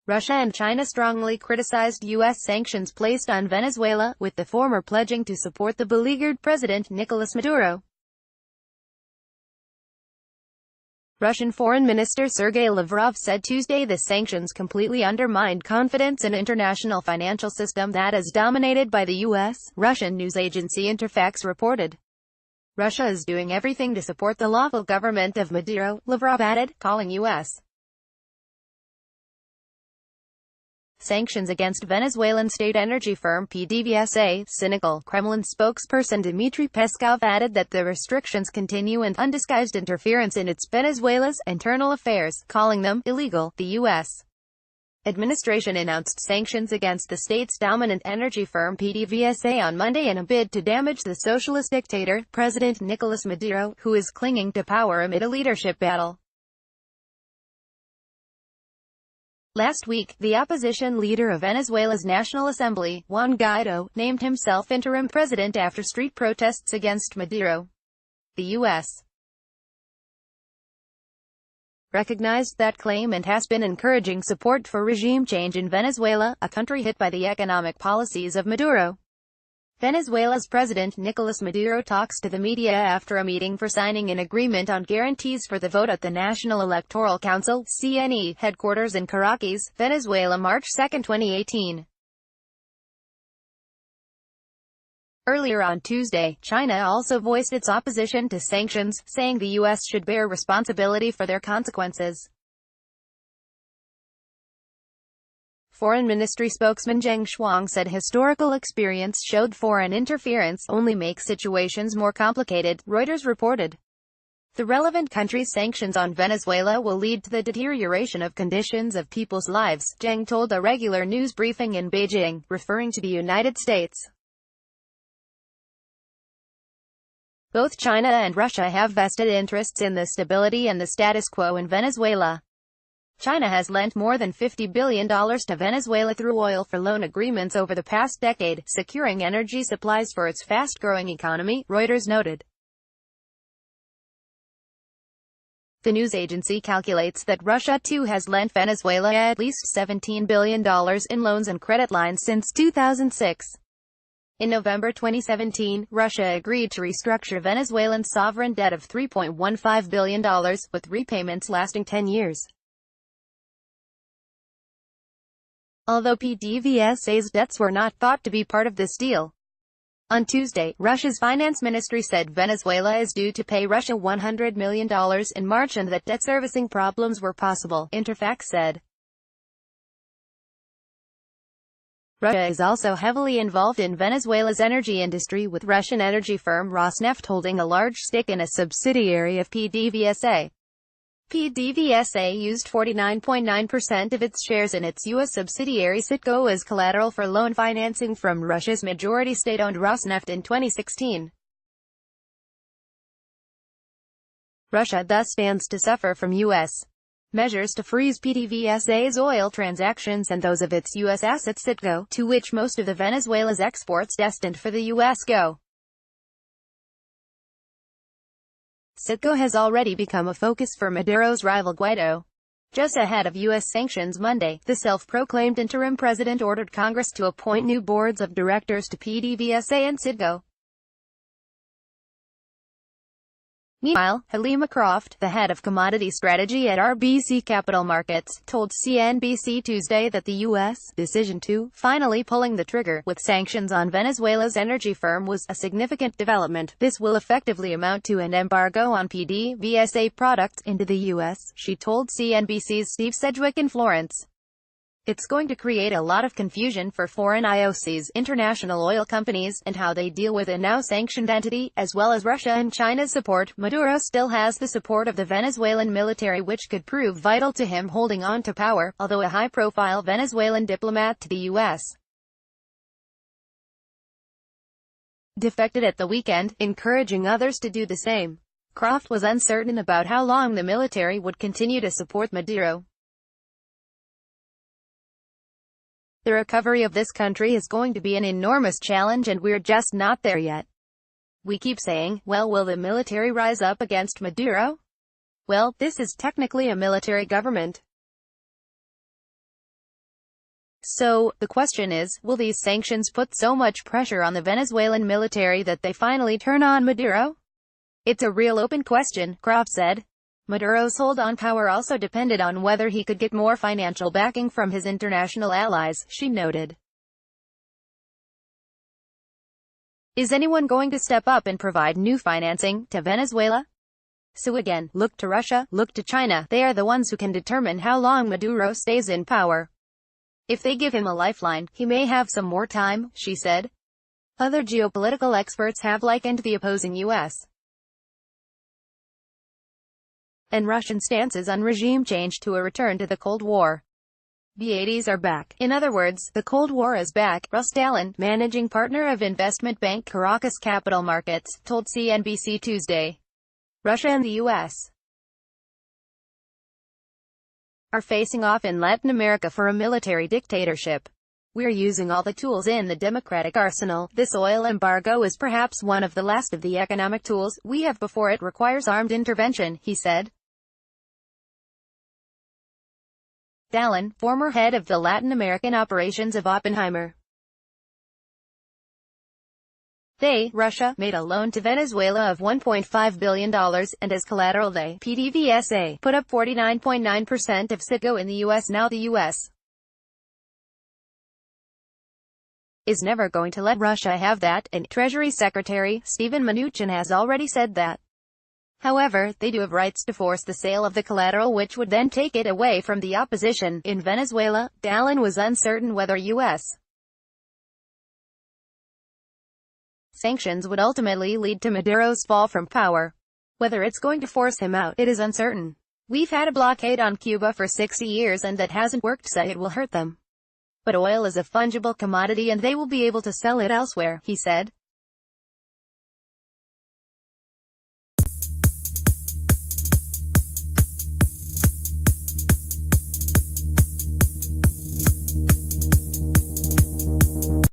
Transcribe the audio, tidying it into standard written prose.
Russia and China strongly criticized U.S. sanctions placed on Venezuela, with the former pledging to support the beleaguered President Nicolas Maduro. Russian Foreign Minister Sergei Lavrov said Tuesday the sanctions completely undermined confidence in an international financial system that is dominated by the U.S., Russian news agency Interfax reported. Russia is doing everything to support the lawful government of Maduro, Lavrov added, calling U.S. sanctions against Venezuelan state energy firm PDVSA cynical. Kremlin spokesperson Dmitry Peskov added that the restrictions continue an undisguised interference in its Venezuela's internal affairs, calling them illegal. The U.S. administration announced sanctions against the state's dominant energy firm PDVSA on Monday in a bid to damage the socialist dictator, President Nicolas Maduro, who is clinging to power amid a leadership battle. Last week, the opposition leader of Venezuela's National Assembly, Juan Guaido, named himself interim president after street protests against Maduro. The U.S. recognized that claim and has been encouraging support for regime change in Venezuela, a country hit by the economic policies of Maduro. Venezuela's President Nicolas Maduro talks to the media after a meeting for signing an agreement on guarantees for the vote at the National Electoral Council (CNE) headquarters in Caracas, Venezuela, March 2, 2018. Earlier on Tuesday, China also voiced its opposition to sanctions, saying the U.S. should bear responsibility for their consequences. Foreign Ministry spokesman Zheng Shuang said historical experience showed foreign interference only makes situations more complicated, Reuters reported. The relevant country's sanctions on Venezuela will lead to the deterioration of conditions of people's lives, Zheng told a regular news briefing in Beijing, referring to the United States. Both China and Russia have vested interests in the stability and the status quo in Venezuela. China has lent more than $50 billion to Venezuela through oil for loan agreements over the past decade, securing energy supplies for its fast-growing economy, Reuters noted. The news agency calculates that Russia too has lent Venezuela at least $17 billion in loans and credit lines since 2006. In November 2017, Russia agreed to restructure Venezuelan sovereign debt of $3.15 billion, with repayments lasting 10 years. Although PDVSA's debts were not thought to be part of this deal. On Tuesday, Russia's finance ministry said Venezuela is due to pay Russia $100 million in March and that debt servicing problems were possible, Interfax said. Russia is also heavily involved in Venezuela's energy industry, with Russian energy firm Rosneft holding a large stake in a subsidiary of PDVSA. PDVSA used 49.9% of its shares in its U.S. subsidiary Citgo as collateral for loan financing from Russia's majority state-owned Rosneft in 2016. Russia thus stands to suffer from U.S. measures to freeze PDVSA's oil transactions and those of its U.S. assets Citgo, to which most of the Venezuela's exports destined for the U.S. go. Citgo has already become a focus for Maduro's rival Guaido. Just ahead of U.S. sanctions Monday, the self-proclaimed interim president ordered Congress to appoint new boards of directors to PDVSA and Citgo. Meanwhile, Halima Croft, the head of commodity strategy at RBC Capital Markets, told CNBC Tuesday that the U.S. decision to finally pulling the trigger with sanctions on Venezuela's energy firm was a significant development. This will effectively amount to an embargo on PDVSA products into the U.S., she told CNBC's Steve Sedgwick in Florence. It's going to create a lot of confusion for foreign IOCs, international oil companies, and how they deal with a now sanctioned entity, as well as Russia and China's support. Maduro still has the support of the Venezuelan military, which could prove vital to him holding on to power, although a high-profile Venezuelan diplomat to the U.S. defected at the weekend, encouraging others to do the same. Croft was uncertain about how long the military would continue to support Maduro. The recovery of this country is going to be an enormous challenge and we're just not there yet. We keep saying, well, will the military rise up against Maduro? Well, this is technically a military government. So, the question is, will these sanctions put so much pressure on the Venezuelan military that they finally turn on Maduro? It's a real open question, Croft said. Maduro's hold on power also depended on whether he could get more financial backing from his international allies, she noted. Is anyone going to step up and provide new financing to Venezuela? So again, look to Russia, look to China. They are the ones who can determine how long Maduro stays in power. If they give him a lifeline, he may have some more time, she said. Other geopolitical experts have likened the opposing U.S. and Russian stances on regime change to a return to the Cold War. The 80s are back. In other words, the Cold War is back, Russ Dallin, managing partner of investment bank Caracas Capital Markets, told CNBC Tuesday. Russia and the U.S. are facing off in Latin America for a military dictatorship. We're using all the tools in the democratic arsenal. This oil embargo is perhaps one of the last of the economic tools we have before it requires armed intervention, he said. Dallin, former head of the Latin American operations of Oppenheimer. Russia, made a loan to Venezuela of $1.5 billion, and as collateral PDVSA, put up 49.9% of Citgo in the U.S. Now the U.S. is never going to let Russia have that, and Treasury Secretary Steven Mnuchin has already said that. However, they do have rights to force the sale of the collateral, which would then take it away from the opposition. In Venezuela, Dallin was uncertain whether U.S. sanctions would ultimately lead to Maduro's fall from power. Whether it's going to force him out, it is uncertain. We've had a blockade on Cuba for 60 years and that hasn't worked, so it will hurt them. But oil is a fungible commodity and they will be able to sell it elsewhere, he said.